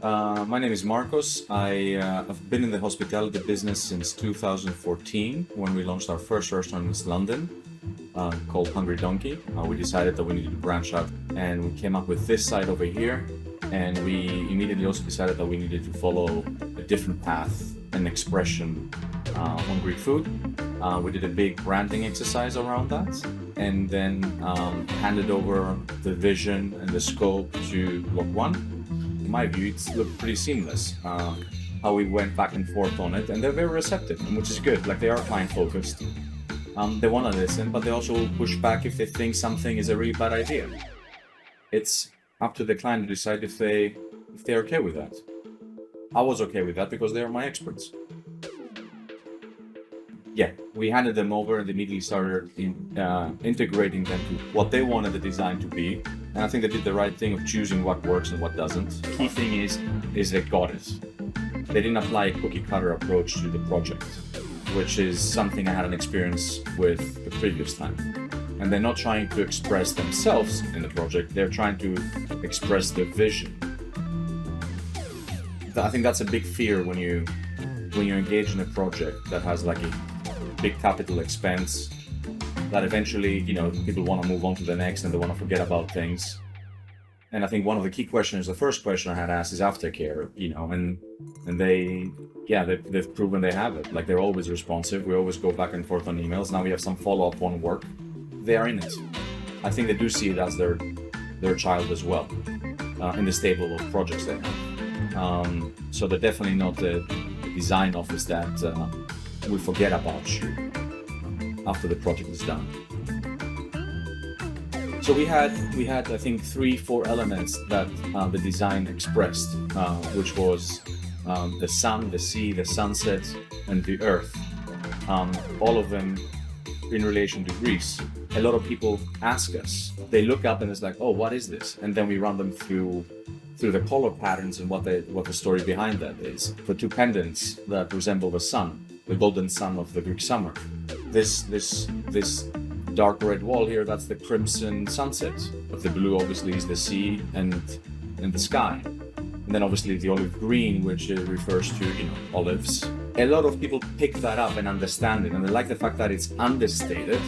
My name is Markos. I've been in the hospitality business since 2014 when we launched our first restaurant in East London called Hungry Donkey. We decided that we needed to branch out and we came up with this site over here, and we immediately also decided that we needed to follow a different path and expression on Greek food. We did a big branding exercise around that and then handed over the vision and the scope to Block 1. In my view, it's looked pretty seamless how we went back and forth on it, and they're very receptive, which is good. Like, they are client focused. They want to listen, but they also will push back if they think something is a really bad idea. It's up to the client to decide if they're okay with that. I was okay with that because they are my experts. Yeah, we handed them over and immediately started integrating them to what they wanted the design to be. And I think they did the right thing of choosing what works and what doesn't. The key thing is they got it. They didn't apply a cookie cutter approach to the project, which is something I had an experience with the previous time. And they're not trying to express themselves in the project, they're trying to express their vision. I think that's a big fear when you engage in a project that has like a big capital expense, that eventually, people want to move on to the next and they want to forget about things. And I think one of the key questions, the first question I had asked, is aftercare, and they've proven they have it. Like, they're always responsive. We always go back and forth on emails. Now we have some follow-up on work. They are in it. I think they do see it as their child as well, in the stable of projects they have. So they're definitely not the design office that will forget about you after the project is done. So we had I think 3-4 elements that the design expressed, which was the sun, the sea, the sunset, and the earth. All of them in relation to Greece. A lot of people ask us. They look up and it's like, oh, what is this? And then we run them through the color patterns and what the story behind that is. The two pendants that resemble the sun, the golden sun of the Greek summer. This dark red wall here, that's the crimson sunset. But the blue obviously is the sea and the sky. And then obviously the olive green, which refers to, olives. A lot of people pick that up and understand it, and they like the fact that it's understated,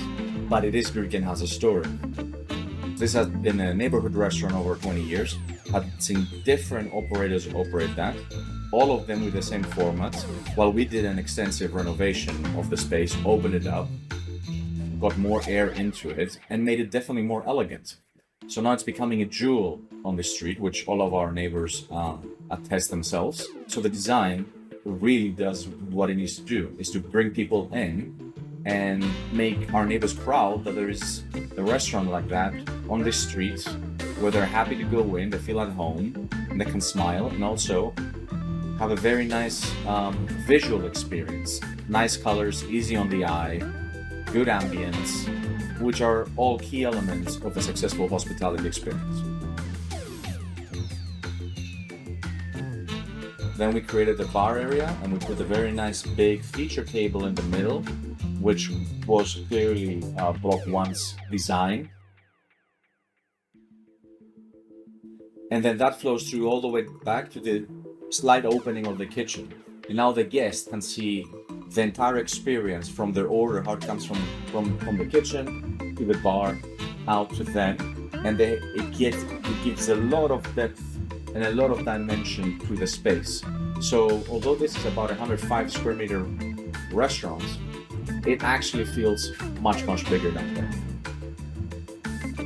but it is Greek and has a story. This has been a neighborhood restaurant over 20 years. I've seen different operators operate that, all of them with the same format, while we did an extensive renovation of the space, opened it up, got more air into it, and made it definitely more elegant. So now it's becoming a jewel on the street, which all of our neighbors attest themselves. So the design really does what it needs to do, is to bring people in and make our neighbors proud that there is a restaurant like that on this street where they're happy to go in, they feel at home, and they can smile, and also have a very nice visual experience. Nice colors, easy on the eye, good ambience, which are all key elements of a successful hospitality experience. Then we created the bar area and we put a very nice big feature table in the middle, which was clearly Block 1's design. And then that flows through all the way back to the slight opening of the kitchen. And now the guest can see the entire experience from their order, how it comes from the kitchen to the bar, out to them. And it gives a lot of depth and a lot of dimension to the space. So although this is about 105 square meter restaurant, it actually feels much bigger down there.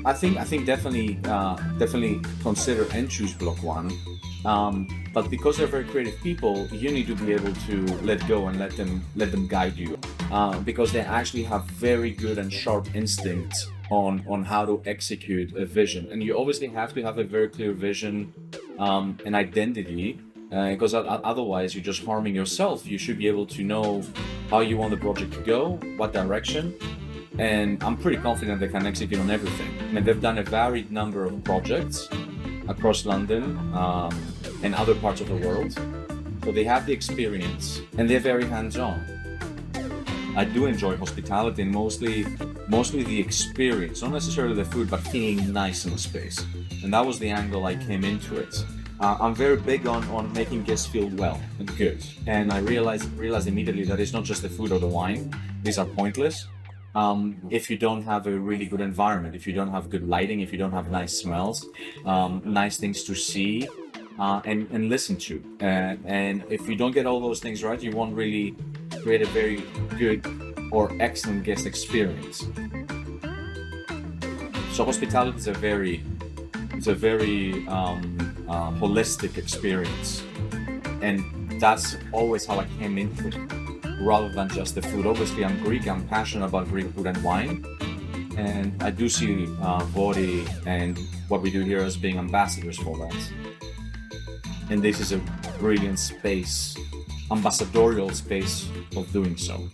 I think definitely consider and choose Block 1. But because they're very creative people, you need to be able to let go and let them guide you, because they actually have very good and sharp instincts on how to execute a vision. And you obviously have to have a very clear vision and identity, because otherwise you're just harming yourself. You should be able to know how you want the project to go, what direction, and I'm pretty confident they can execute on everything. I mean, they've done a varied number of projects across London and other parts of the world. So they have the experience and they're very hands-on. I do enjoy hospitality and mostly the experience, not necessarily the food, but feeling nice in the space. And that was the angle I came into it. I'm very big on making guests feel well and good. And I realized immediately that it's not just the food or the wine. These are pointless. If you don't have a really good environment, if you don't have good lighting, if you don't have nice smells, nice things to see, and listen to. And if you don't get all those things right, you won't really create a very good or excellent guest experience. So hospitality is a very holistic experience, and that's always how I came into it, rather than just the food. Obviously, I'm Greek. I'm passionate about Greek food and wine, and I do see Vori and what we do here as being ambassadors for that. And this is a brilliant space, ambassadorial space of doing so.